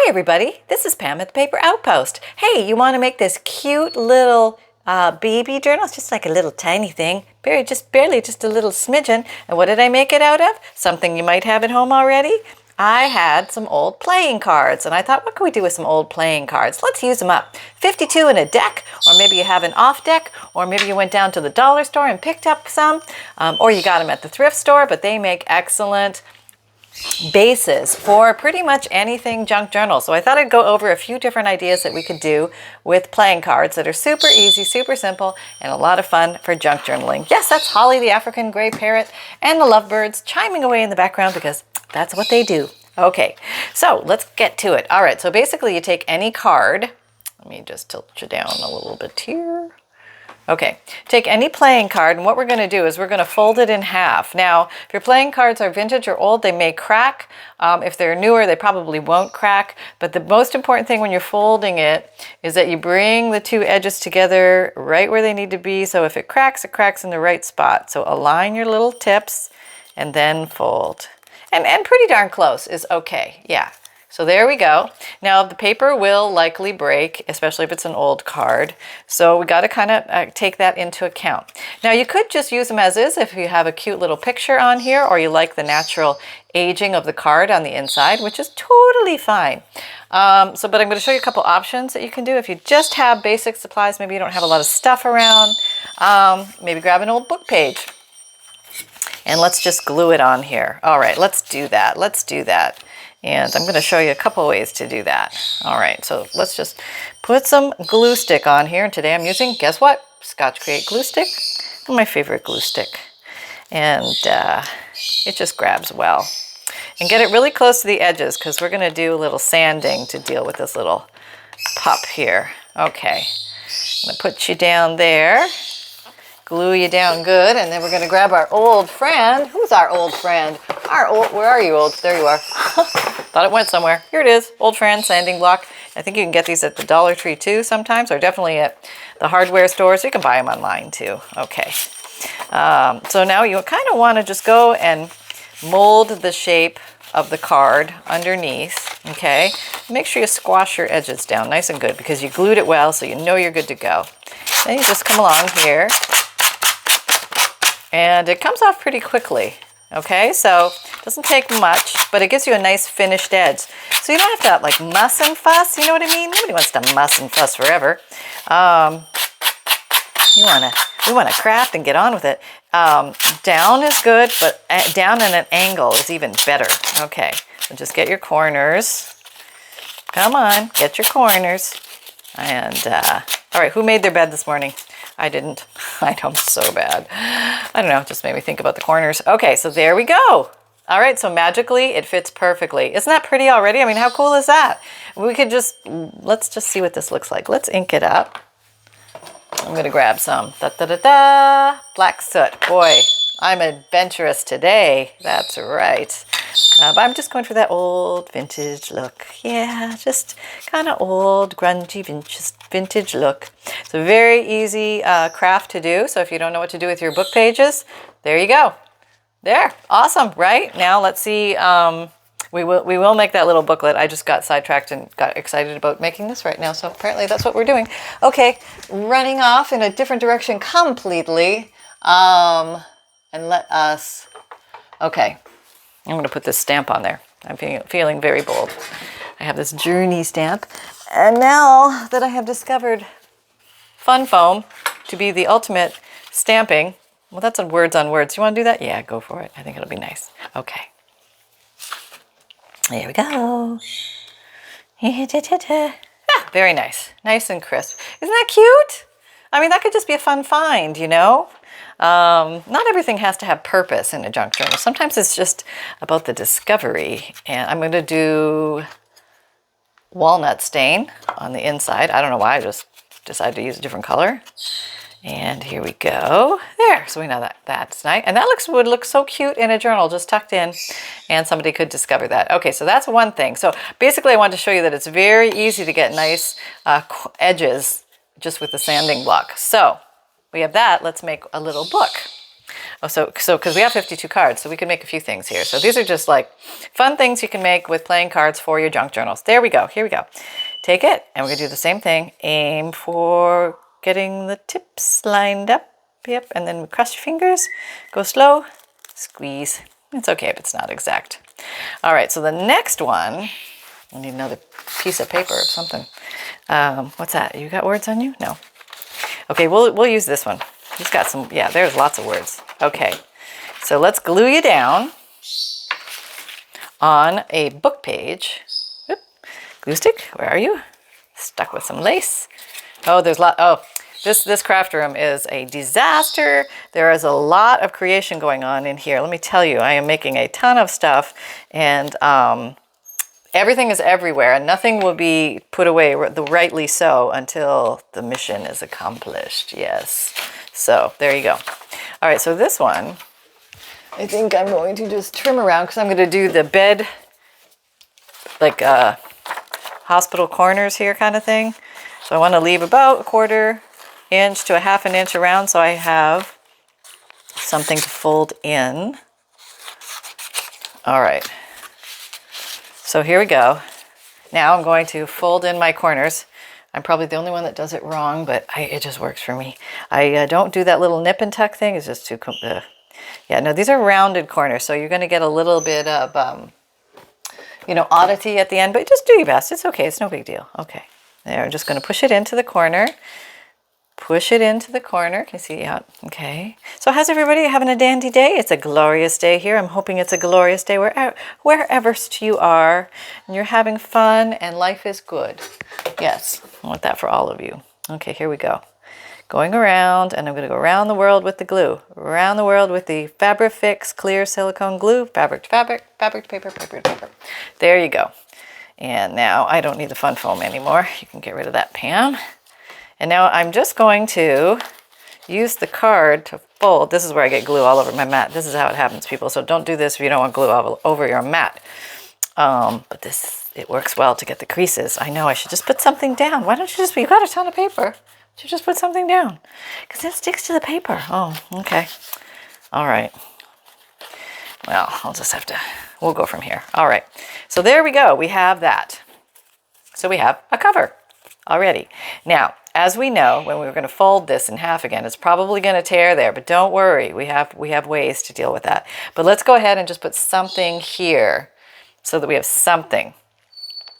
everybody, this is Pam at the Paper Outpost. Hey, you want to make this cute little baby journal? It's just like a little tiny thing, barely just a little smidgen. And what did I make it out of? Something you might have at home already. I had some old playing cards, and I thought, what can we do with some old playing cards? Let's use them up. 52 in a deck, or maybe you have an off deck, or maybe you went down to the dollar store and picked up some, or you got them at the thrift store, but they make excellent bases for pretty much anything junk journal. So I thought I'd go over a few different ideas that we could do with playing cards that are super easy, super simple, and a lot of fun for junk journaling. Yes, that's Holly the African gray parrot and the lovebirds chiming away in the background because that's what they do. Okay, so let's get to it. All right, so basically you take any card. Let me just tilt you down a little bit here. Okay, take any playing card, and what we're going to do is we're going to fold it in half. Now, if your playing cards are vintage or old, they may crack. If they're newer, they probably won't crack. But the most important thing when you're folding it is that you bring the two edges together right where they need to be. So if it cracks in the right spot. So align your little tips and then fold. And pretty darn close is okay, yeah. So there we go. Now the paper will likely break, especially if it's an old card. So we got to kind of take that into account. Now you could just use them as is if you have a cute little picture on here, or you like the natural aging of the card on the inside, which is totally fine. But I'm going to show you a couple options that you can do. If you just have basic supplies, maybe you don't have a lot of stuff around, maybe grab an old book page. And let's just glue it on here. All right, let's do that. Let's do that. And I'm going to show you a couple ways to do that. All right, so let's just put some glue stick on here. And today I'm using, guess what? Scotch Create glue stick. My favorite glue stick. And it just grabs well. And get it really close to the edges because we're going to do a little sanding to deal with this little pup here. Okay, I'm going to put you down there. Glue you down good, and then we're going to grab our old friend. Who's our old friend? Where are you, old? There you are. Thought it went somewhere. Here it is, old friend sanding block. I think you can get these at the Dollar Tree too sometimes, or definitely at the hardware stores. You can buy them online too. Okay. So now you kind of want to just go and mold the shape of the card underneath. Okay. Make sure you squash your edges down nice and good because you glued it well, so you know you're good to go. Then you just come along here. And it comes off pretty quickly, okay? So it doesn't take much, but it gives you a nice finished edge. So you don't have to like muss and fuss, you know what I mean? Nobody wants to muss and fuss forever. We want to craft and get on with it. Down is good, but down at an angle is even better. Okay, so just get your corners. Come on, get your corners. And all right, who made their bed this morning? I didn't. I know, I'm so bad. I don't know, it just made me think about the corners. Okay, so there we go. All right, so magically it fits perfectly. Isn't that pretty already? I mean, how cool is that? We could let's just see what this looks like. Let's ink it up. I'm gonna grab some black soot. Boy, I'm adventurous today. That's right. But I'm just going for that old vintage look. Yeah, just kind of old, grungy, vintage look. It's a very easy craft to do. So if you don't know what to do with your book pages, there you go. There, awesome, right? Now let's see. We will make that little booklet. I just got sidetracked and got excited about making this right now. So apparently that's what we're doing. Okay, running off in a different direction completely. And let us, okay. I'm going to put this stamp on there. I'm feeling very bold. I have this Journey stamp. And now that I have discovered Fun Foam to be the ultimate stamping, well, that's on words on words. You want to do that? Yeah, go for it. I think it'll be nice. Okay. There we go. Ah, very nice. Nice and crisp. Isn't that cute? I mean, that could just be a fun find, you know? Not everything has to have purpose in a junk journal. Sometimes it's just about the discovery. And I'm going to do walnut stain on the inside. I don't know why, I just decided to use a different color. And here we go. There, so we know that that's nice. And that would look so cute in a journal, just tucked in, and somebody could discover that. Okay, so that's one thing. So basically I wanted to show you that it's very easy to get nice edges just with the sanding block. So we have that. Let's make a little book. Oh, so because we have 52 cards, so we can make a few things here. So these are just like fun things you can make with playing cards for your junk journals. There we go. Here we go. Take it, and we're gonna do the same thing. Aim for getting the tips lined up. Yep, and then cross your fingers. Go slow. Squeeze. It's okay if it's not exact. All right, so the next one, I need another piece of paper or something. What's that? You got words on you? No. Okay, we'll use this one. He's got some, yeah, there's lots of words. Okay, so let's glue you down on a book page. Oop. Glue stick, where are you? Stuck with some lace. Oh, there's this craft room is a disaster. There is a lot of creation going on in here. Let me tell you, I am making a ton of stuff, and everything is everywhere, and nothing will be put away, rightly so, until the mission is accomplished. Yes. So there you go. All right, so this one, I think I'm going to just trim around because I'm going to do the bed, like hospital corners here kind of thing. So I want to leave about 1/4 inch to a 1/2 inch around so I have something to fold in. All right. So here we go. Now I'm going to fold in my corners. I'm probably the only one that does it wrong, but it just works for me. I don't do that little nip and tuck thing. It's just too, yeah, no, these are rounded corners. So you're going to get a little bit of, you know, oddity at the end, but just do your best. It's okay. It's no big deal. Okay. There, I'm just going to push it into the corner. Push it into the corner. Can you see? Yeah. Okay. So how's everybody having a dandy day? It's a glorious day here. I'm hoping it's a glorious day wherever you are, and you're having fun and life is good. Yes, I want that for all of you. Okay, here we go. Going around, and I'm going to go around the world with the glue. Around the world with the Fabrifix clear silicone glue. Fabric to fabric, fabric to paper, paper to paper. There you go. And now I don't need the fun foam anymore. You can get rid of that, Pam. And now I'm just going to use the card to fold. This is where I get glue all over my mat. This is how it happens, people. So don't do this if you don't want glue all over your mat. But it works well to get the creases. I know I should just put something down. Why don't you you got a ton of paper. You just put something down because it sticks to the paper. Oh, okay. All right. Well, I'll just have to, we'll go from here. All right. So there we go. We have that. So we have a cover already. Now, as we know, when we were going to fold this in half again, it's probably going to tear there, but don't worry. We have ways to deal with that. But let's go ahead and just put something here so that we have something.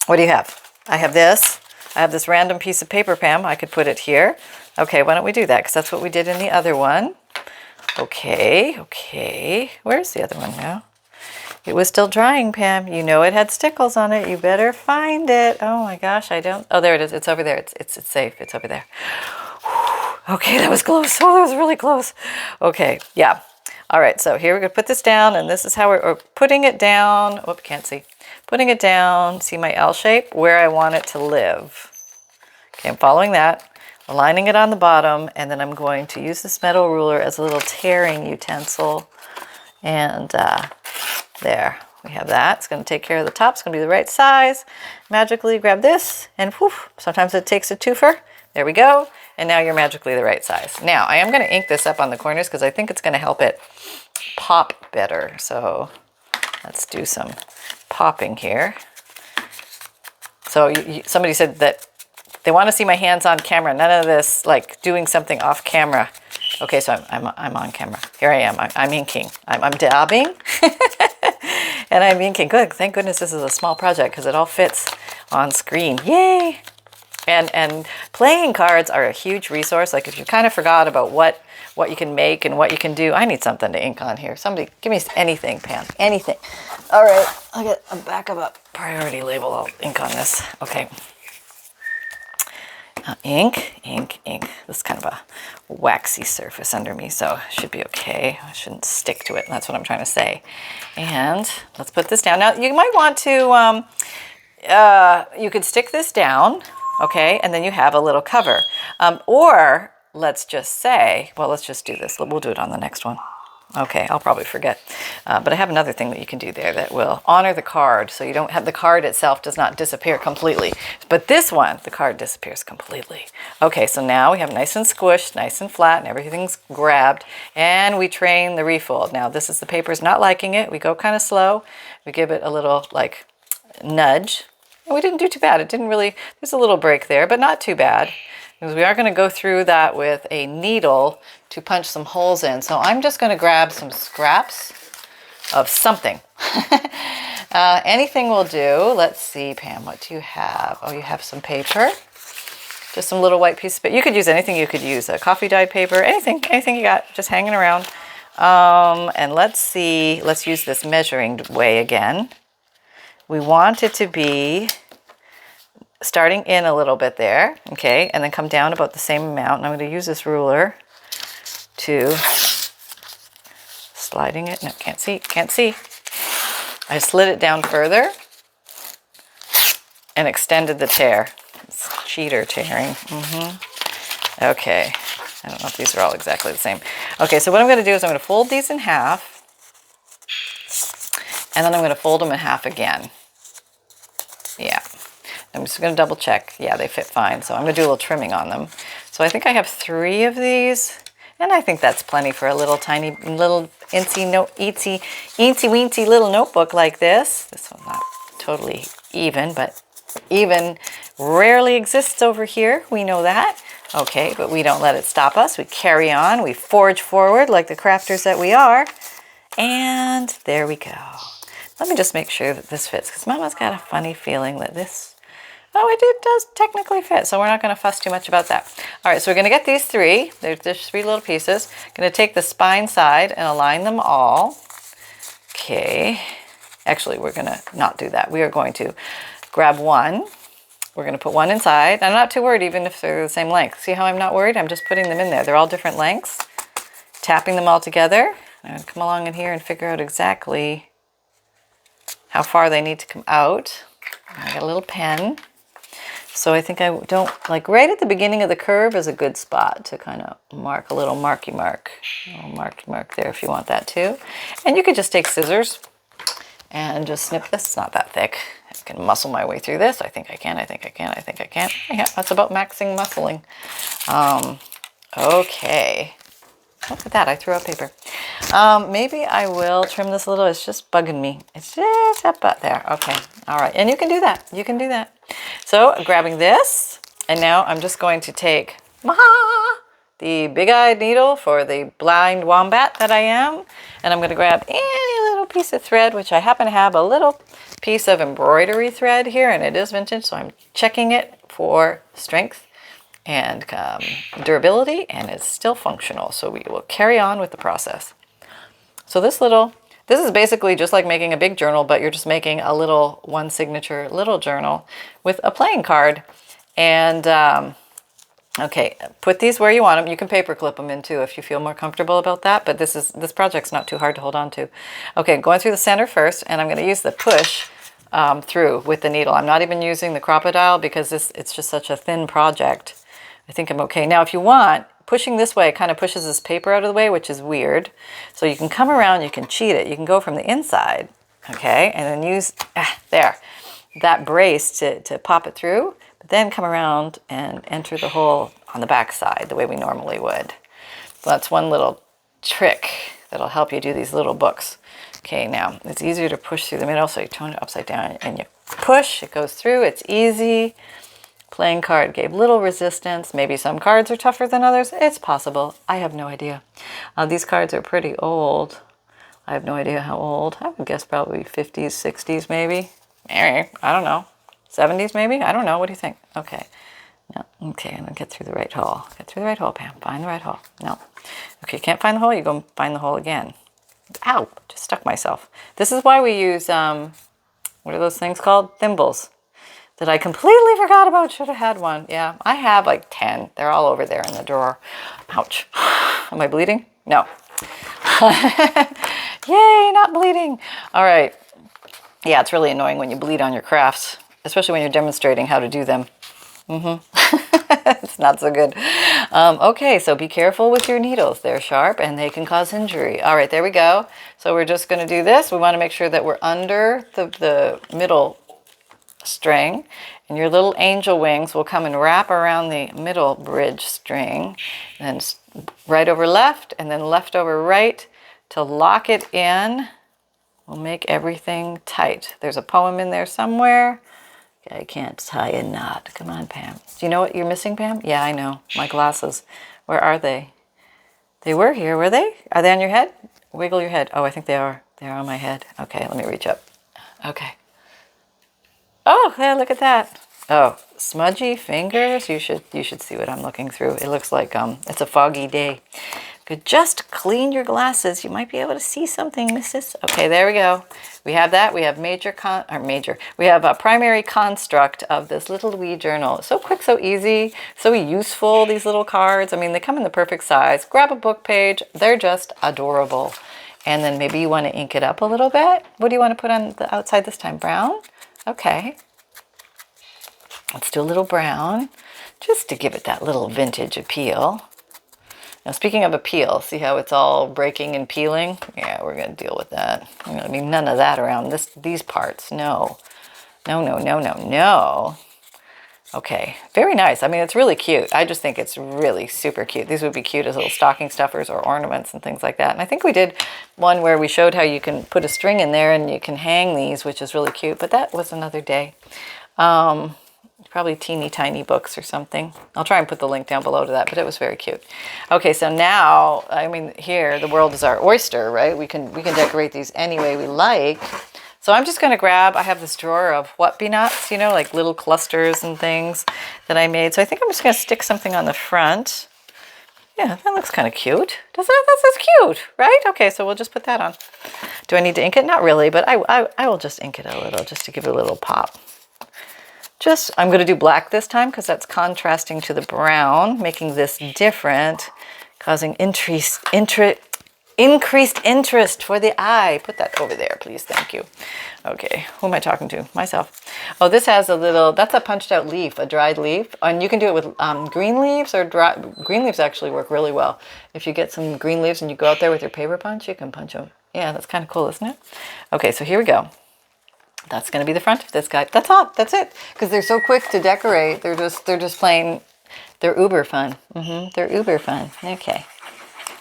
What do you have? I have this. I have this random piece of paper, Pam. I could put it here. Okay, why don't we do that? Because that's what we did in the other one. Okay. Where's the other one now? It was still drying, Pam. You know it had stickles on it. You better find it. Oh my gosh, I don't. Oh, there it is. It's over there. It's safe. It's over there. Whew. Okay, that was close. Oh, that was really close. Okay, yeah. All right, so here we're going to put this down, and this is how we're putting it down. Whoop, can't see. Putting it down, see my L shape, where I want it to live. Okay, I'm following that. Aligning it on the bottom, and then I'm going to use this metal ruler as a little tearing utensil. And there, we have that. It's going to take care of the top. It's going to be the right size. Magically grab this, and whoof, sometimes it takes a twofer. There we go. And now you're magically the right size. Now, I am going to ink this up on the corners because I think it's going to help it pop better. So let's do some popping here. So somebody said that they want to see my hands on camera. None of this like doing something off camera. Okay, so I'm on camera. Here I am. I'm inking. I'm dabbing, and I'm inking. Good. Thank goodness this is a small project because it all fits on screen. Yay! And playing cards are a huge resource. Like if you kind of forgot about what you can make and what you can do, I need something to ink on here. Somebody give me anything, Pam. Anything. All right. I'll get a back of a priority label. I'll ink on this. Okay. Ink. This is kind of a waxy surface under me, so it should be okay. I shouldn't stick to it. That's what I'm trying to say. And let's put this down. Now, you might want to, you could stick this down, okay, and then you have a little cover. Or let's just say, well, let's just do this. We'll do it on the next one. Okay, I'll probably forget. But I have another thing that you can do there that will honor the card, so you don't have the card itself does not disappear completely. But this one, the card disappears completely. Okay, so now we have nice and squished, nice and flat, and everything's grabbed. And we train the refold. Now this is the paper's not liking it. We go kind of slow. We give it a little like nudge. And we didn't do too bad. It didn't really, there's a little break there, but not too bad. Because we are going to go through that with a needle to punch some holes in. So I'm just going to grab some scraps of something. Anything will do. Let's see, Pam, what do you have? Oh, you have some paper. Just some little white pieces of paper. You could use anything. You could use a coffee dyed paper, anything you got just hanging around. And let's see, let's use this measuring way again. We want it to be starting in a little bit there, okay, and then come down about the same amount. And I'm going to use this ruler to sliding it. No, can't see. I slid it down further and extended the tear. It's cheater tearing. Okay, I don't know if these are all exactly the same. Okay, so what I'm going to do is I'm going to fold these in half, and then I'm going to fold them in half again. Yeah. I'm just going to double check. Yeah, they fit fine. So I'm going to do a little trimming on them. So I think I have 3 of these. And I think that's plenty for a little tiny, little eensy weensy little notebook like this. This one's not totally even, but even rarely exists over here. We know that. Okay, but we don't let it stop us. We carry on. We forge forward like the crafters that we are. And there we go. Let me just make sure that this fits, because Mama's got a funny feeling that this, oh, it does technically fit, so we're not going to fuss too much about that. All right, so we're going to get these 3. There's 3 little pieces. Going to take the spine side and align them all. Okay. Actually, we're going to not do that. We are going to grab one. We're going to put one inside. I'm not too worried even if they're the same length. See how I'm not worried? I'm just putting them in there. They're all different lengths. Tapping them all together. I'm going to come along in here and figure out exactly how far they need to come out. I got a little pen. So I think I don't, like right at the beginning of the curve is a good spot to kind of mark a little marky mark. A little marky mark there if you want that too. And you could just take scissors and just snip this. It's not that thick. I can muscle my way through this. I think I can. Yeah, that's about maxing muscling. Okay. Look at that, I threw out paper. Maybe I will trim this a little. It's just bugging me. It's just up there. Okay, all right. And you can do that. You can do that. So I'm grabbing this, and now I'm just going to take the big-eyed needle for the blind wombat that I am, and I'm going to grab any little piece of thread, which I happen to have a little piece of embroidery thread here, and it is vintage, so I'm checking it for strength and durability, and it's still functional. So we will carry on with the process. So this is basically just like making a big journal, but you're just making a little one signature little journal with a playing card. And okay, put these where you want them. You can paper clip them in too if you feel more comfortable about that, but this project's not too hard to hold on to. Okay, going through the center first, and I'm going to use the push through with the needle. I'm not even using the crocodile because it's just such a thin project. I think I'm okay. Now, if you want, pushing this way kind of pushes this paper out of the way, which is weird. So you can come around, you can cheat it. You can go from the inside, okay, and then use, that brace to pop it through, but then come around and enter the hole on the back side the way we normally would. So that's one little trick that'll help you do these little books. Okay, now, it's easier to push through the middle, so you turn it upside down and you push, it goes through, it's easy. Playing card gave little resistance. Maybe some cards are tougher than others. It's possible. I have no idea. These cards are pretty old. I have no idea how old. I would guess probably 50s, 60s maybe. I don't know. 70s maybe? I don't know. What do you think? Okay. No. Okay, I'm going to get through the right hole. Get through the right hole, Pam. Find the right hole. No. Okay, can't find the hole? You go find the hole again. Ow! Just stuck myself. This is why we use, what are those things called? Thimbles. That I completely forgot about. Should have had one. Yeah, I have like 10. They're all over there in the drawer. Ouch. Am I bleeding? No. Yay, not bleeding. All right. Yeah, it's really annoying when you bleed on your crafts, especially when you're demonstrating how to do them. It's not so good. Okay, so be careful with your needles. They're sharp and they can cause injury. All right, there we go. So we're just going to do this. We want to make sure that we're under the middle string, and your little angel wings will come and wrap around the middle bridge string, and then right over left and then left over right to lock it in. We'll make everything tight. There's a poem in there somewhere. I can't tie a knot. Come on, Pam. Do you know what you're missing, Pam? Yeah, I know. My glasses. Where are they? They were here, were they? Are they on your head? Wiggle your head. Oh, I think they are. They're on my head. Okay, let me reach up. Okay. Oh, yeah, look at that. Oh, smudgy fingers. You should see what I'm looking through. It looks like it's a foggy day. Could just clean your glasses. You might be able to see something, Mrs. Okay, there we go. We have that. We have we have a primary construct of this little wee journal. So quick, so easy, so useful, these little cards. I mean, they come in the perfect size. Grab a book page. They're just adorable. And then maybe you want to ink it up a little bit. What do you want to put on the outside this time? Brown? Okay. Let's do a little brown, just to give it that little vintage appeal. Now, speaking of appeal, see how it's all breaking and peeling? Yeah, we're going to deal with that. I mean, none of that around these parts. No. No, no, no, no, no. Okay, very nice. I mean, it's really cute. I just think it's really super cute. These would be cute as little stocking stuffers or ornaments and things like that. And I think we did one where we showed how you can put a string in there and you can hang these, which is really cute. But that was another day. Probably teeny tiny books or something. I'll try and put the link down below to that, but it was very cute. Okay, so now, I mean, here, the world is our oyster, right? We can decorate these any way we like. So I'm just going to grab, I have this drawer of what-be-nots, you know, like little clusters and things that I made. So I think I'm just going to stick something on the front. Yeah, that looks kind of cute. Doesn't it? That's cute, right? Okay, so we'll just put that on. Do I need to ink it? Not really, but I will just ink it a little just to give it a little pop. I'm going to do black this time because that's contrasting to the brown, making this different, causing increased interest for the eye. Put that over there, please. Thank you. Okay, who am I talking to? Myself. Oh, this has that's a punched out leaf, a dried leaf. And you can do it with green leaves or green leaves actually work really well. If you get some green leaves and you go out there with your paper punch, you can punch them. Yeah, that's kind of cool, isn't it? Okay, so here we go. That's going to be the front of this guy. That's all. That's it. Because they're so quick to decorate. They're just plain. They're uber fun. They're uber fun. Okay.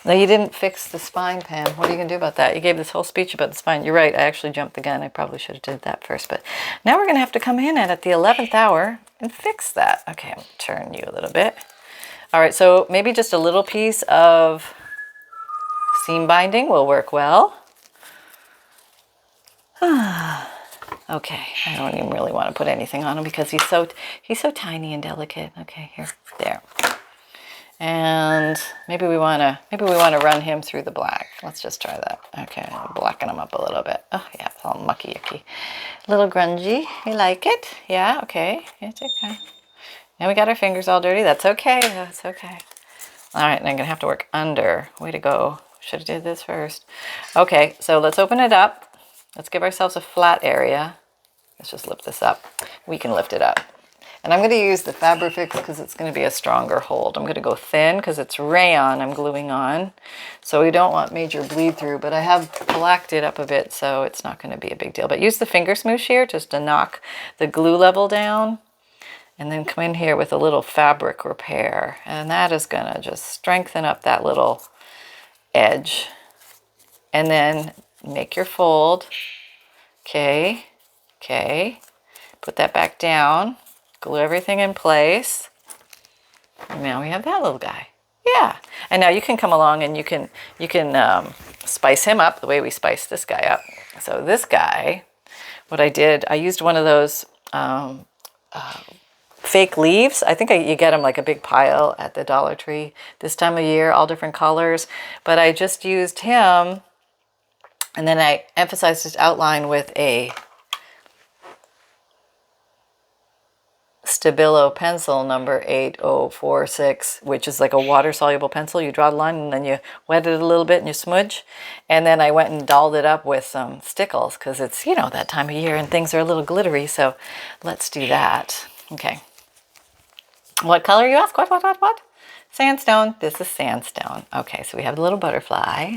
No, you didn't fix the spine, Pam. What are you going to do about that? You gave this whole speech about the spine. You're right. I actually jumped the gun. I probably should have did that first. But now we're going to have to come in at the 11th hour and fix that. Okay, I'm going to turn you a little bit. All right, so maybe just a little piece of seam binding will work well. Okay, I don't even really want to put anything on him because he's so tiny and delicate. Okay, here, there. And maybe we want to run him through the black. Let's just try that. Okay, I'll blacken him up a little bit. Oh yeah, it's all mucky yucky. A little grungy. You like it? Yeah, okay. It's okay. Now we got our fingers all dirty. That's okay. That's okay. All right, and I'm gonna have to work under. Way to go. Should have did this first. Okay, so let's open it up. Let's give ourselves a flat area. Let's just lift this up. We can lift it up. And I'm going to use the Fabrifix because it's going to be a stronger hold. I'm going to go thin because it's rayon I'm gluing on. So we don't want major bleed through, but I have blacked it up a bit, so it's not going to be a big deal. But use the finger smoosh here just to knock the glue level down. And then come in here with a little fabric repair. And that is going to just strengthen up that little edge. And then make your fold. Okay. Okay. Put that back down. Glue everything in place. And now we have that little guy. Yeah. And now you can come along and you can spice him up the way we spiced this guy up. So this guy, what I did, I used one of those fake leaves. I think you get them like a big pile at the Dollar Tree this time of year, all different colors. But I just used him, and then I emphasized his outline with a Stabilo pencil number 8046, which is like a water-soluble pencil. You draw the line and then you wet it a little bit and you smudge. And then I went and dolled it up with some stickles because it's, you know, that time of year and things are a little glittery. So let's do that. Okay. What color, you ask? What? Sandstone. This is sandstone. Okay, so we have the little butterfly.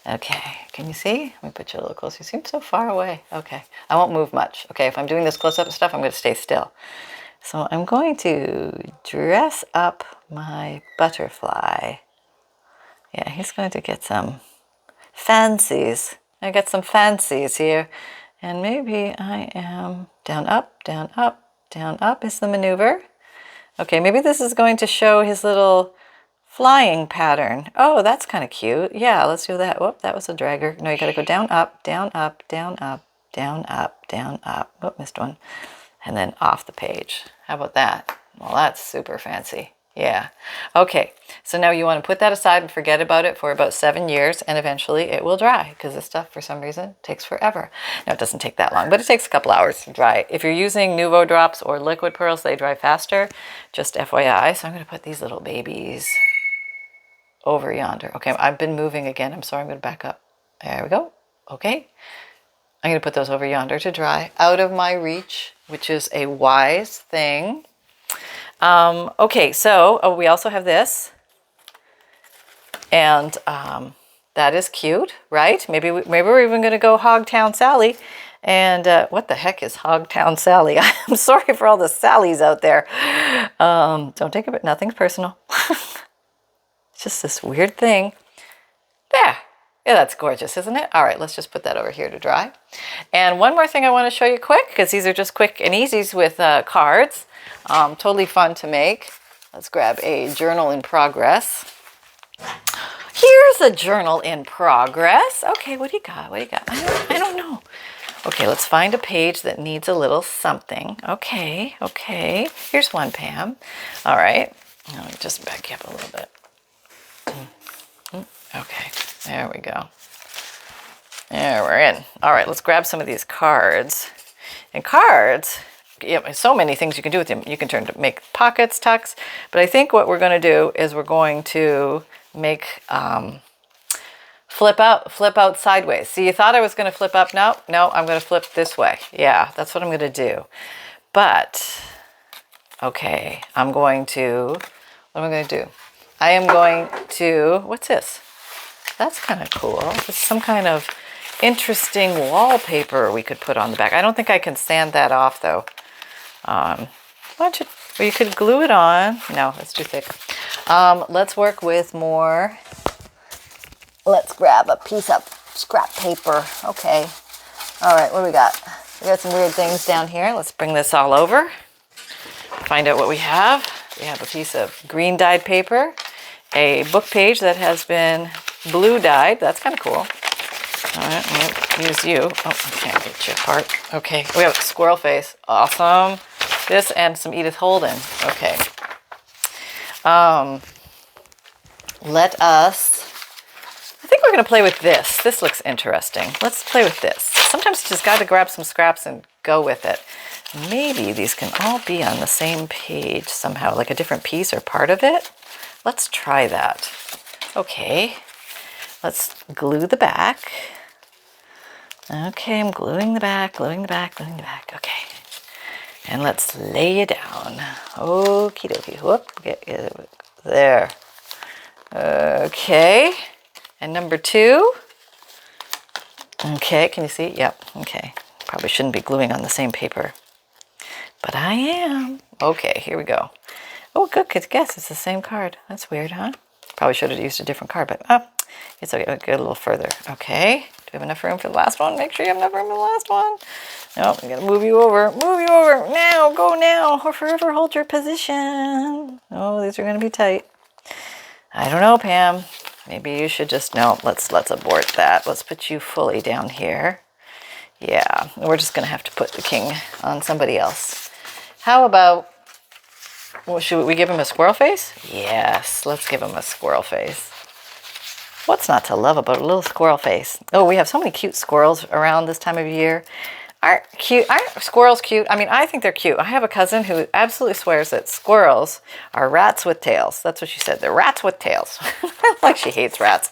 Okay, can you see? Let me put you a little closer. You seem so far away. Okay, I won't move much. Okay, if I'm doing this close-up stuff, I'm going to stay still. So I'm going to dress up my butterfly. Yeah, he's going to get some fancies. I got some fancies here. And maybe I am down, up, down, up, down, up is the maneuver. Okay, maybe this is going to show his little flying pattern. Oh, that's kind of cute. Yeah, let's do that. Whoop, that was a dragger. No, you got to go down, up, down, up, down, up, down, up, down, up. Whoop, missed one. And then off the page. How about that? Well, that's super fancy. Yeah. Okay, so now you want to put that aside and forget about it for about 7 years, and eventually it will dry, because this stuff, for some reason, takes forever. Now, it doesn't take that long, but it takes a couple hours to dry. If you're using Nuvo drops or liquid pearls, they dry faster. Just FYI. So I'm going to put these little babies over yonder. Okay, I've been moving again. I'm sorry, I'm going to back up. There we go. Okay. I'm going to put those over yonder to dry, out of my reach, which is a wise thing. Okay, so we also have this, and that is cute, right? Maybe we're even going to go Hogtown Sally. And what the heck is Hogtown Sally? I'm sorry for all the Sallys out there. Don't take it, nothing's personal. It's just this weird thing. There. Yeah, that's gorgeous, isn't it? All right, let's just put that over here to dry. And one more thing I want to show you quick, because these are just quick and easies with cards. Totally fun to make. Let's grab a journal in progress. Here's a journal in progress. Okay, what do you got? What do you got? I don't know. Okay, let's find a page that needs a little something. Okay, okay. Here's one, Pam. All right. Let me just back you up a little bit. Okay, there we go. There, we're in. All right, let's grab some of these cards. And cards, yeah, so many things you can do with them. You can turn to make pockets, tucks, but I think what we're going to do is we're going to make flip out sideways. See, you thought I was going to flip up. No, I'm going to flip this way. Yeah, that's what I'm going to do. But, okay, what am I going to do? I am going to, what's this? That's kind of cool. It's some kind of interesting wallpaper we could put on the back. I don't think I can sand that off, though. Why don't you, or you could glue it on. No, it's too thick. Let's work with more. Let's grab a piece of scrap paper. Okay. All right, what do we got? We got some weird things down here. Let's bring this all over. Find out what we have. We have a piece of green dyed paper, a book page that has been blue dyed. That's kind of cool. All right, we'll use you. Oh, I can't get you apart. Okay, we have a squirrel face. Awesome. This and some Edith Holden. Okay. Let us, I think we're going to play with this. This looks interesting. Let's play with this. Sometimes you just got to grab some scraps and go with it. Maybe these can all be on the same page somehow, like a different piece or part of it. Let's try that. Okay. Let's glue the back. Okay, I'm gluing the back, gluing the back, gluing the back. Okay. And let's lay it down. Okie dokie. Whoop. Get it there. Okay. And number 2. Okay, can you see? Yep. Okay. Probably shouldn't be gluing on the same paper. But I am. Okay, here we go. Oh, good guess. It's the same card. That's weird, huh? Probably should have used a different card, but it's okay. I'll get a little further. Okay. Do we have enough room for the last one? Make sure you have enough room for the last one. No, I'm going to move you over. Move you over. Now. Go now. Or forever hold your position. Oh, these are going to be tight. I don't know, Pam. Maybe you should just, no, let's abort that. Let's put you fully down here. Yeah, we're just going to have to put the king on somebody else. How about, well, should we give him a squirrel face? Yes, let's give him a squirrel face. What's not to love about a little squirrel face? Oh, we have so many cute squirrels around this time of year. Aren't squirrels cute? I mean, I think they're cute. I have a cousin who absolutely swears that squirrels are rats with tails. That's what she said. They're rats with tails. Like she hates rats.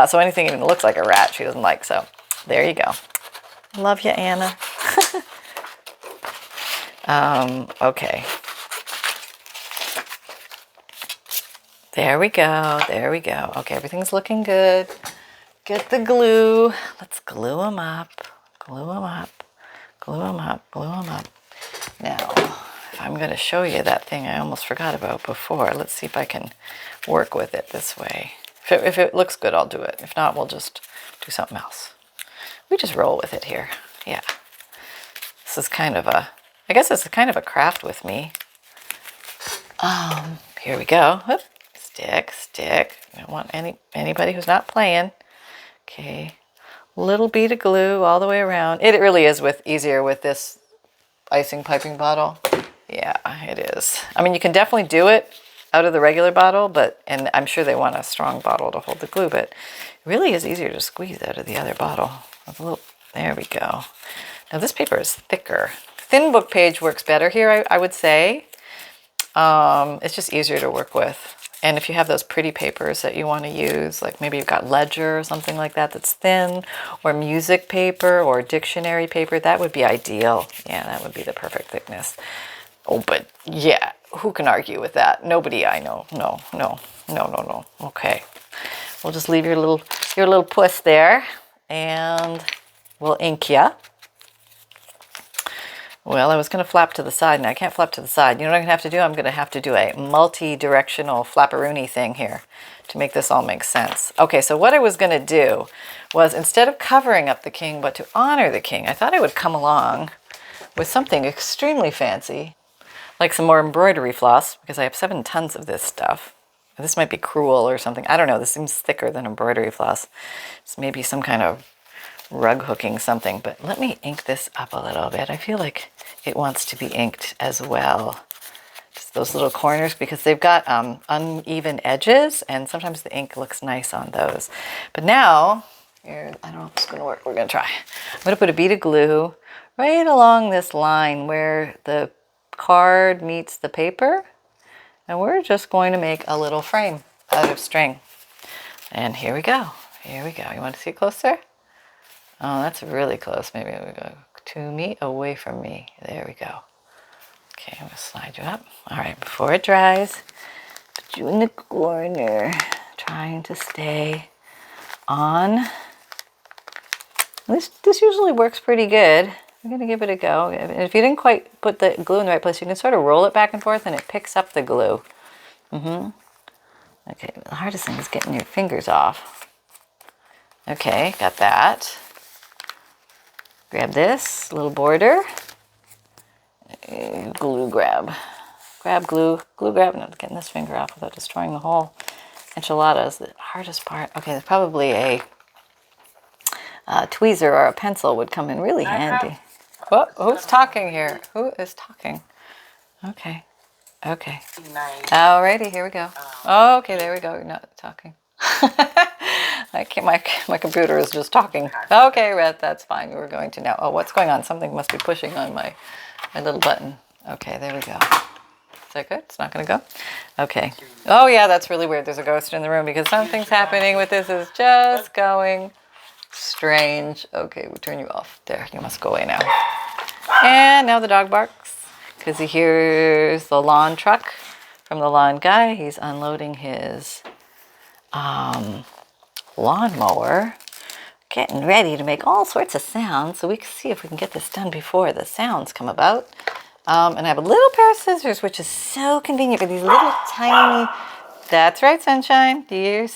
So anything even looks like a rat she doesn't like. So there you go. Love you, Anna. Okay. There we go. There we go. Okay, everything's looking good. Get the glue. Let's glue them up. Glue them up. Glue them up. Glue them up. Now, if I'm going to show you that thing I almost forgot about before, let's see if I can work with it this way. If it looks good, I'll do it. If not, we'll just do something else. We just roll with it here. Yeah. This is kind of a, I guess it's kind of a craft with me. Here we go. Whoop. Stick, stick. I don't want anybody who's not playing. Okay. Little bead of glue all the way around. It really is easier with this icing piping bottle. Yeah, it is. I mean, you can definitely do it out of the regular bottle, and I'm sure they want a strong bottle to hold the glue, but it really is easier to squeeze out of the other bottle. There we go. Now this paper is thicker. Thin book page works better here, I would say. It's just easier to work with. And if you have those pretty papers that you want to use, like maybe you've got ledger or something like that that's thin, or music paper or dictionary paper, that would be ideal. Yeah, that would be the perfect thickness. Oh, but yeah, who can argue with that? Nobody I know. No, no, no, no, no. Okay. We'll just leave your little puss there, and we'll ink ya. Well, I was going to flap to the side, and I can't flap to the side. You know what I'm going to have to do? I'm going to have to do a multi-directional flapperoonie thing here to make this all make sense. Okay, so what I was going to do was, instead of covering up the king, but to honor the king, I thought I would come along with something extremely fancy, like some more embroidery floss, because I have 7 tons of this stuff. This might be cruel or something. I don't know. This seems thicker than embroidery floss. It's maybe some kind of rug hooking something, but let me ink this up a little bit. I feel like it wants to be inked as well. Just those little corners, because they've got uneven edges, and sometimes the ink looks nice on those. But now, here, I don't know if it's going to work. We're going to try. I'm going to put a bead of glue right along this line where the card meets the paper, and we're just going to make a little frame out of string. And here we go. Here we go. You want to see it closer? Oh, that's really close. Maybe we go to me, away from me. There we go. Okay, I'm going to slide you up. All right, before it dries, put you in the corner, trying to stay on. This usually works pretty good. I'm going to give it a go. If you didn't quite put the glue in the right place, you can sort of roll it back and forth, and it picks up the glue. Okay, the hardest thing is getting your fingers off. Okay, got that. Grab this little border. Glue grab. Grab glue. Glue grab. No, getting this finger off without destroying the whole enchilada is the hardest part. Okay, there's probably a tweezer or a pencil would come in really handy. Oh, who's talking here? Who is talking? Okay. Okay. Alrighty, here we go. Okay, there we go. You're not talking. My computer is just talking. Okay, Red, that's fine. You were going to now. Oh, what's going on? Something must be pushing on my little button. Okay, there we go. Is that good? It's not going to go? Okay. Oh, yeah, that's really weird. There's a ghost in the room because something's happening with this. Is just going strange. Okay, we'll turn you off. There, you must go away now. And now the dog barks because he hears the lawn truck from the lawn guy. He's unloading his lawnmower, getting ready to make all sorts of sounds, so we can see if we can get this done before the sounds come about. And I have a little pair of scissors, which is so convenient for these little tiny. That's right, Sunshine. You're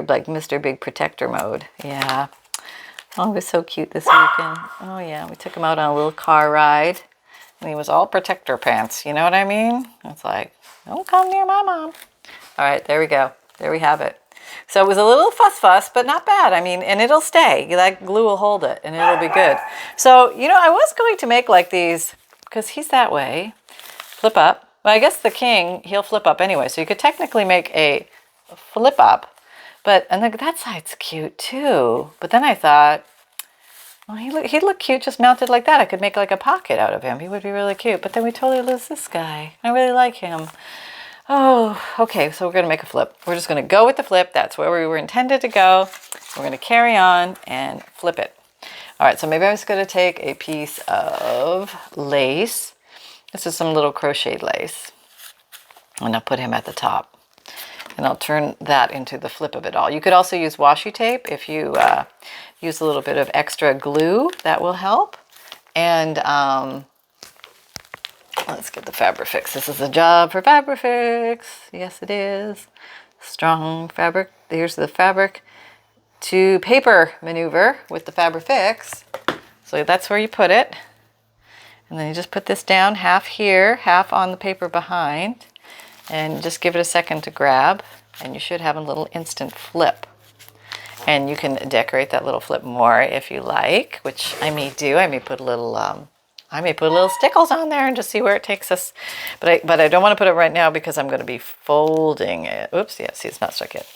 like Mr. Big Protector mode. Yeah. Oh, it was so cute this weekend. Oh yeah, we took him out on a little car ride, and he was all protector pants. You know what I mean? It's like, don't come near my mom. All right, there we go. There we have it. So it was a little fuss, but not bad. I mean, and it'll stay. That glue will hold it, and it'll be good. So, you know, I was going to make like these, because he's that way, flip up. Well, I guess the king, he'll flip up anyway. So you could technically make a flip up, and then that side's cute too. But then I thought, well, he'd look cute just mounted like that. I could make like a pocket out of him. He would be really cute. But then we totally lose this guy. I really like him. Oh, okay, so we're going to make a flip. We're just going to go with the flip. That's where we were intended to go. We're going to carry on and flip it. All right, so maybe I was going to take a piece of lace. This is some little crocheted lace. I'm going to put him at the top. And I'll turn that into the flip of it all. You could also use washi tape if you use a little bit of extra glue. That will help. And let's get the Fabrifix. This is a job for Fabrifix. Yes, it is. Strong fabric. Here's the fabric to paper maneuver with the Fabrifix. So that's where you put it. And then you just put this down, half here, half on the paper behind. And just give it a second to grab. And you should have a little instant flip. And you can decorate that little flip more if you like, which I may do. I may put a little stickles on there and just see where it takes us. But I don't want to put it right now because I'm going to be folding it. Oops, yeah, see, it's not stuck yet.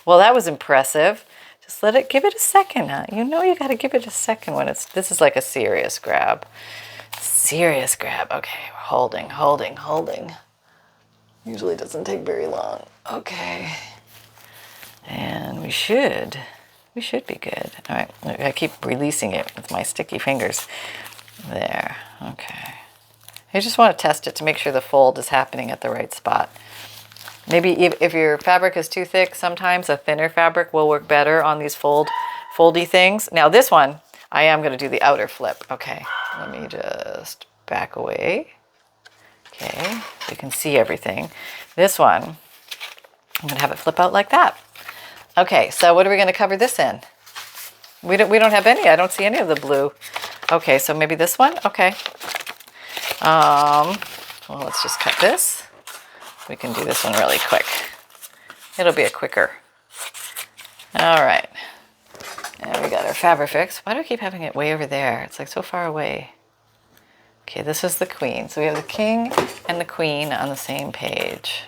Well, that was impressive. Just give it a second. Huh? You know you got to give it a second when this is like a serious grab. Serious grab. Okay, we're holding. Usually doesn't take very long. Okay. And we should be good. All right, I keep releasing it with my sticky fingers. There, okay. I just want to test it to make sure the fold is happening at the right spot. Maybe if your fabric is too thick, sometimes a thinner fabric will work better on these foldy things. Now this one, I am going to do the outer flip. Okay, let me just back away. Okay, so you can see everything. This one, I'm going to have it flip out like that. Okay, so what are we going to cover this in? We don't have any. I don't see any of the blue. Okay, so maybe this one? Okay. Well, let's just cut this. We can do this one really quick. It'll be a quicker. All right. And we got our Fabrifix. Why do I keep having it way over there? It's like so far away. Okay, this is the queen. So we have the king and the queen on the same page.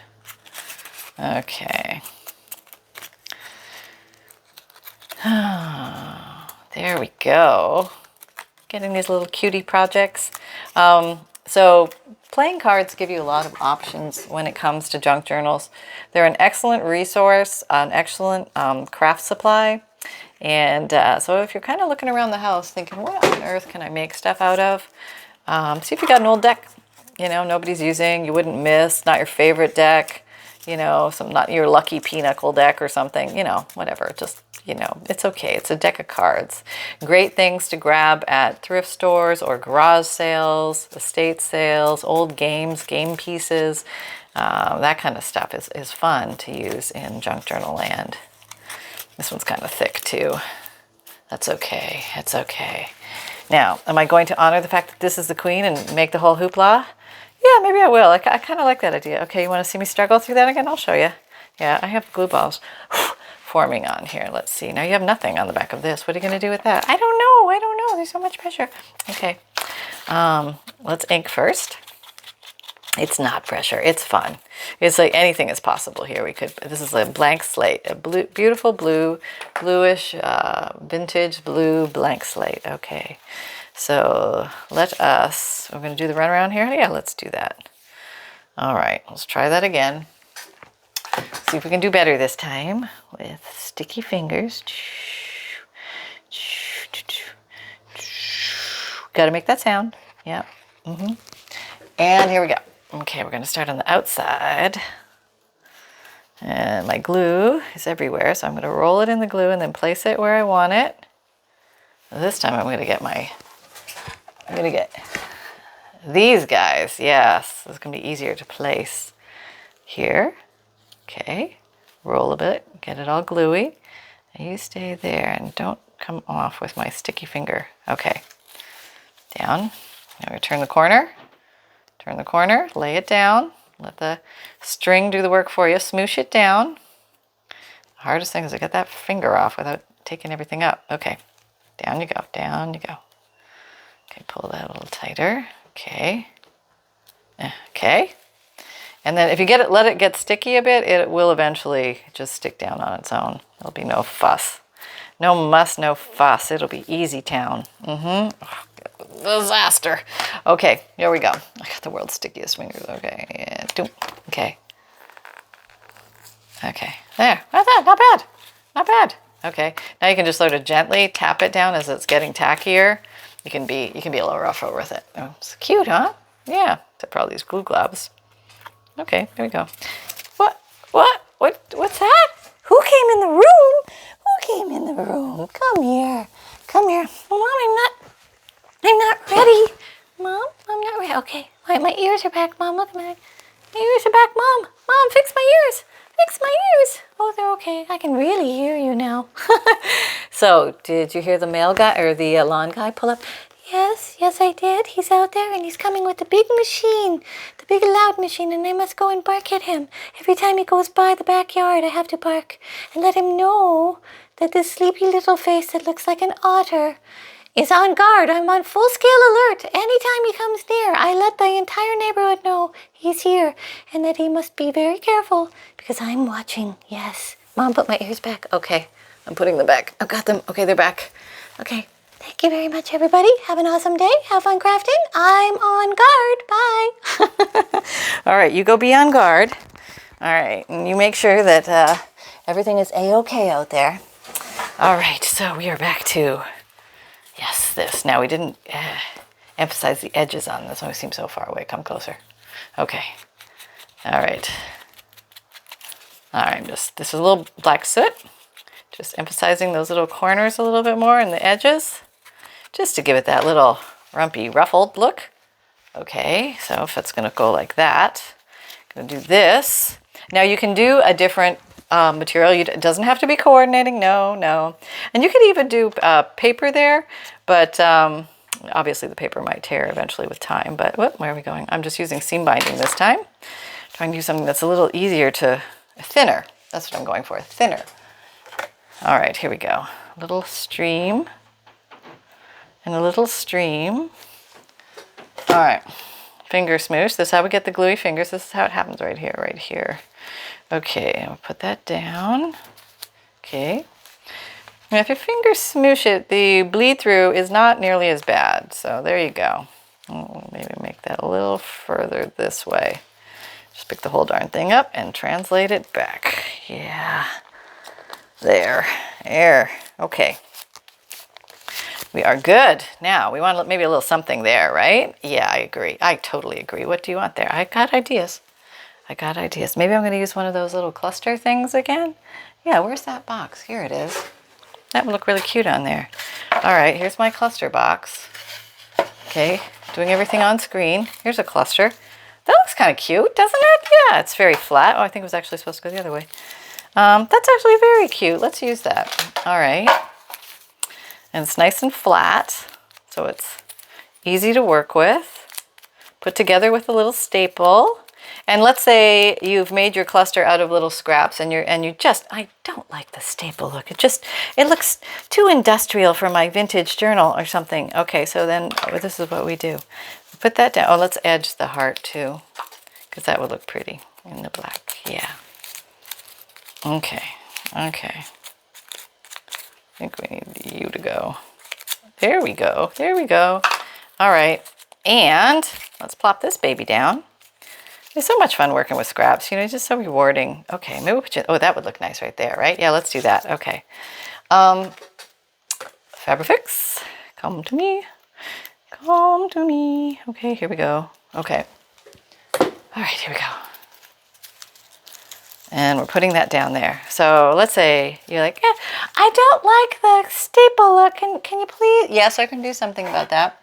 Okay. There we go. Getting these little cutie projects. So playing cards give you a lot of options when it comes to junk journals. They're an excellent resource, an excellent craft supply. And so if you're kind of looking around the house thinking, what on earth can I make stuff out of? See if you got an old deck, nobody's using, you wouldn't miss, not your favorite deck, not your lucky pinochle deck or something, whatever, just, it's okay. It's a deck of cards. Great things to grab at thrift stores or garage sales, estate sales, old games, game pieces. That kind of stuff is fun to use in junk journal land. This one's kind of thick too. That's okay. It's okay. Now, am I going to honor the fact that this is the queen and make the whole hoopla? Yeah, maybe I will. I kind of like that idea. Okay, you want to see me struggle through that again? I'll show you. Yeah, I have glue balls forming on here. Let's see. Now you have nothing on the back of this. What are you going to do with that? I don't know. There's so much pressure. Okay. Let's ink first. It's not pressure. It's fun. It's like anything is possible here. This is a blank slate, a beautiful bluish, vintage blue blank slate. Okay. So we're going to do the runaround here. Yeah, let's do that. All right. Let's try that again. See if we can do better this time with sticky fingers. Got to make that sound. Yeah. And here we go. Okay, we're going to start on the outside. And my glue is everywhere, so I'm going to roll it in the glue and then place it where I want it. This time I'm going to get these guys. Yes, it's going to be easier to place here. Okay, roll a bit, get it all gluey. And you stay there and don't come off with my sticky finger. Okay, down. Now we turn the corner. Turn the corner, lay it down, let the string do the work for you, smoosh it down. The hardest thing is to get that finger off without taking everything up. Okay, down you go, down you go. Okay, pull that a little tighter. Okay. Okay. And then if you let it get sticky a bit, it will eventually just stick down on its own. There'll be no fuss. No muss, no fuss. It'll be easy town. Oh, disaster. Okay, here we go. I got the world's stickiest fingers. Okay, yeah. Okay. Okay, there. Not bad, not bad. Not bad. Okay, now you can just sort of gently tap it down as it's getting tackier. You can be a little rougher with it. Oh, it's cute, huh? Yeah, except for all these glue globs. Okay, here we go. What? room. Come here. Come here. Mom, I'm not ready. Mom, I'm not ready. Okay. Wait, my ears are back, Mom. Look at my ears are back, Mom. Mom, fix my ears. Fix my ears. Oh, they're okay. I can really hear you now. So, did you hear the mail guy or the lawn guy pull up? Yes, I did. He's out there and he's coming with the big machine, the big loud machine, and I must go and bark at him. Every time he goes by the backyard, I have to bark and let him know that this sleepy little face that looks like an otter is on guard. I'm on full-scale alert. Anytime he comes near, I let the entire neighborhood know he's here and that he must be very careful because I'm watching. Yes. Mom, put my ears back. Okay. I'm putting them back. I've got them. Okay, they're back. Okay. Thank you very much, everybody. Have an awesome day. Have fun crafting. I'm on guard. Bye. All right, you go be on guard. All right, and you make sure that everything is A-okay out there. All right, so we are back to, yes, this. Now, we didn't emphasize the edges on this one. We seem so far away. Come closer. Okay. All right. All right, this is a little black soot. Just emphasizing those little corners a little bit more and the edges, just to give it that little rumpy, ruffled look. Okay, so if it's gonna go like that, I'm gonna do this. Now you can do a different material. It doesn't have to be coordinating, no. And you could even do paper there, but obviously the paper might tear eventually with time, but where are we going? I'm just using seam binding this time. Trying to do something that's a little easier thinner. That's what I'm going for, thinner. All right, here we go. A little stream and a little stream. All right, finger smoosh. This is how we get the gluey fingers. This is how it happens right here. Okay, I'll put that down. Okay. Now, if your fingers smoosh it, the bleed through is not nearly as bad. So there you go. Maybe make that a little further this way. Just pick the whole darn thing up and translate it back. Yeah. There. Okay. We are good. Now, we want maybe a little something there, right? Yeah, I agree. I totally agree. What do you want there? I got ideas. Maybe I'm going to use one of those little cluster things again. Yeah, where's that box? Here it is. That would look really cute on there. All right, here's my cluster box. Okay, doing everything on screen. Here's a cluster. That looks kind of cute, doesn't it? Yeah, it's very flat. Oh, I think it was actually supposed to go the other way. That's actually very cute. Let's use that. All right. And it's nice and flat, so it's easy to work with. Put together with a little staple. And let's say you've made your cluster out of little scraps and I don't like the staple look. It looks too industrial for my vintage journal or something. Okay, so then this is what we do. Put that down. Oh, let's edge the heart too, because that would look pretty in the black. Yeah. Okay. I think we need you to go. There we go. All right. And let's plop this baby down. It's so much fun working with scraps, it's just so rewarding. Okay, maybe we'll put you, that would look nice right there, right? Yeah, let's do that. Okay. Fabrifix, come to me. Okay, here we go. Okay. All right, here we go. And we're putting that down there. So let's say you're like, I don't like the staple look. Can you please? Yes, I can do something about that.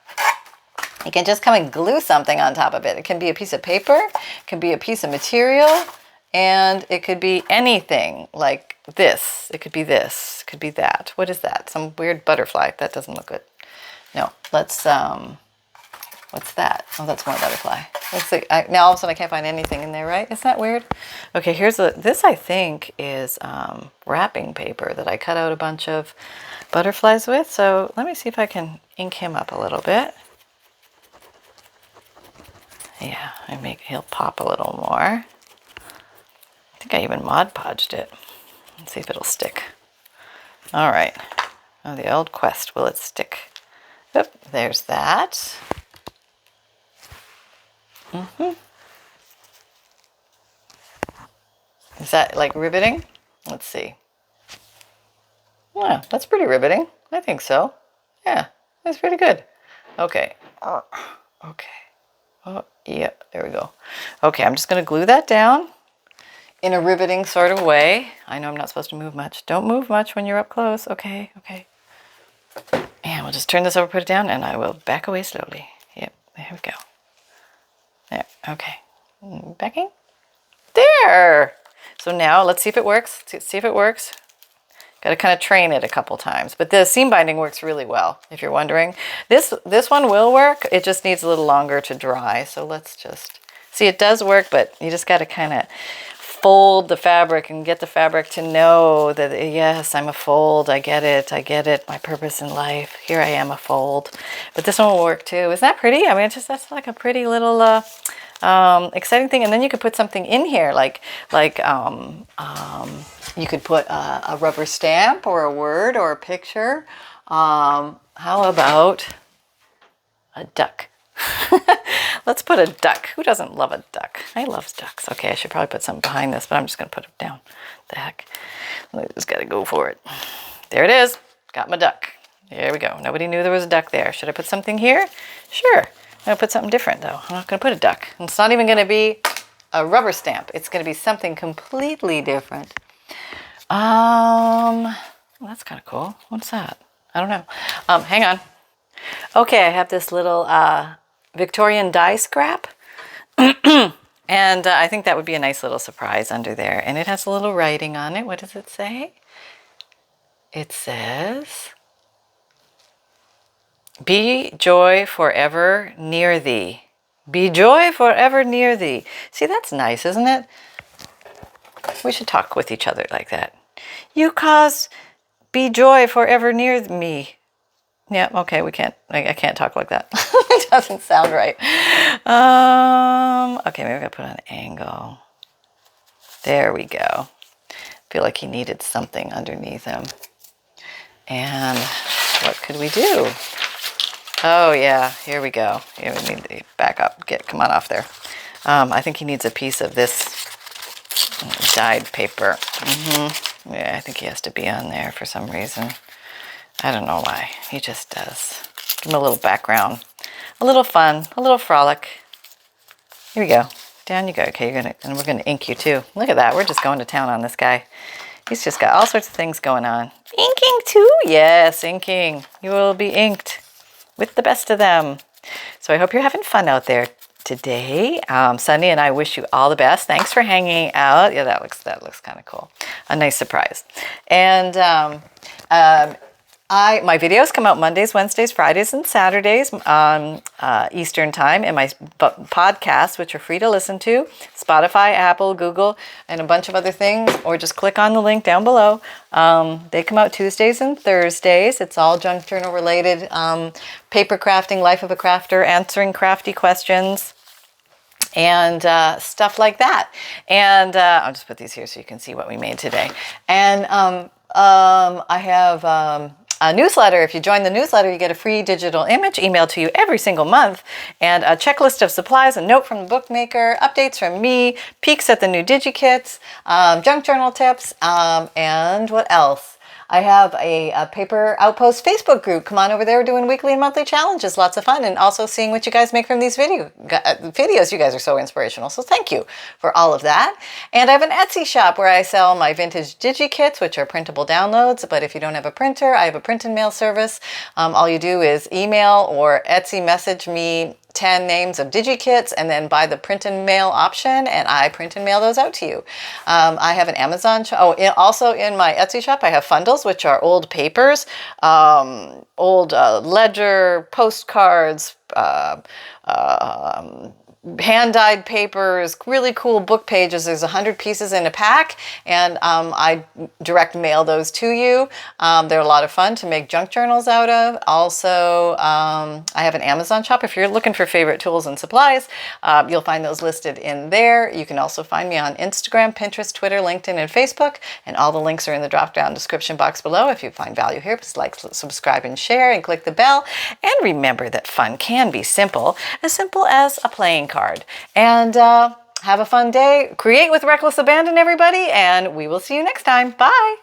You can just come and glue something on top of it. It can be a piece of paper, it can be a piece of material, and it could be anything like this. It could be this, it could be that. What is that? Some weird butterfly. That doesn't look good. No, let's, what's that? Oh, that's more butterfly. Let's see. Now all of a sudden I can't find anything in there, right? Isn't that weird? Okay, this I think is wrapping paper that I cut out a bunch of butterflies with. So let me see if I can ink him up a little bit. Yeah, he'll pop a little more. I think I even Mod Podged it. Let's see if it'll stick. All right. Oh, the old quest, will it stick? Oop, there's that. Is that like riveting? Let's see. Yeah, that's pretty riveting. I think so. Yeah, that's pretty good. Okay. Okay. Oh, yeah, there we go. Okay, I'm just going to glue that down. in a riveting sort of way. I know I'm not supposed to move much. Don't move much when you're up close. Okay, okay. And we'll just turn this over, put it down, and I will back away slowly. Yep, there we go. There, okay. Backing. There! So now let's see if it works. See if it works. Got to kind of train it a couple times. But the seam binding works really well, if you're wondering. This one will work. It just needs a little longer to dry. So let's just... See, it does work, but you just got to kind of fold the fabric and get the fabric to know that, yes, I'm a fold. I get it. My purpose in life. Here I am, a fold. But this one will work too. Isn't that pretty? I mean, that's like a pretty little exciting thing. And then you could put something in here, like you could put a rubber stamp or a word or a picture. How about a duck? Let's put a duck. Who doesn't love a duck? I love ducks. Okay, I should probably put something behind this, but I'm just going to put it down. The heck. I just got to go for it. There it is. Got my duck. There we go. Nobody knew there was a duck there. Should I put something here? Sure. I'm going to put something different, though. I'm not going to put a duck. It's not even going to be a rubber stamp. It's going to be something completely different. Well, that's kind of cool. What's that? I don't know. Hang on. Okay, I have this little Victorian die scrap. And I think that would be a nice little surprise under there. And it has a little writing on it. What does it say? It says, "Be joy forever near thee." Be joy forever near thee. See, that's nice, isn't it? We should talk with each other like that. You cause be joy forever near me. Yeah, okay, we can't, I can't talk like that. It doesn't sound right. Okay, maybe I gotta put on an angle. There we go. Feel like he needed something underneath him. And what could we do? Oh yeah, here we go. Here we need to back up. Come on off there. I think he needs a piece of this dyed paper. Yeah, I think he has to be on there for some reason. I don't know why. He just does. Give him a little background. A little fun. A little frolic. Here we go. Down you go. Okay, and we're gonna ink you too. Look at that. We're just going to town on this guy. He's just got all sorts of things going on. Inking too? Yes, inking. You will be inked with the best of them. So I hope you're having fun out there today. Sunny and I wish you all the best. Thanks for hanging out. Yeah, that looks kind of cool. A nice surprise. And my videos come out Mondays, Wednesdays, Fridays, and Saturdays Eastern time, and my podcasts, which are free to listen to, Spotify, Apple, Google, and a bunch of other things, or just click on the link down below. They come out Tuesdays and Thursdays. It's all junk journal related, paper crafting, life of a crafter, answering crafty questions, and stuff like that. And I'll just put these here so you can see what we made today. And I have a newsletter. If you join the newsletter, you get a free digital image emailed to you every single month, and a checklist of supplies, a note from the bookmaker, updates from me, peeks at the new DigiKits, junk journal tips, and what else? I have a Paper Outpost Facebook group. Come on over there. We're doing weekly and monthly challenges. Lots of fun. And also seeing what you guys make from these videos. You guys are so inspirational. So thank you for all of that. And I have an Etsy shop where I sell my vintage DigiKits, which are printable downloads. But if you don't have a printer, I have a print and mail service. All you do is email or Etsy message me 10 names of DigiKits and then buy the print and mail option, and I print and mail those out to you. I have an Amazon shop. Also in my Etsy shop, I have FUNDLEs, which are old papers, old ledger, postcards, hand-dyed papers, really cool book pages. There's 100 pieces in a pack, and I direct mail those to you. They're a lot of fun to make junk journals out of. Also, I have an Amazon shop. If you're looking for favorite tools and supplies, you'll find those listed in there. You can also find me on Instagram, Pinterest, Twitter, LinkedIn, and Facebook, and all the links are in the drop-down description box below. If you find value here, please like, subscribe, and share, and click the bell. And remember that fun can be simple as a playing card. And have a fun day. Create with reckless abandon, everybody, and we will see you next time. Bye.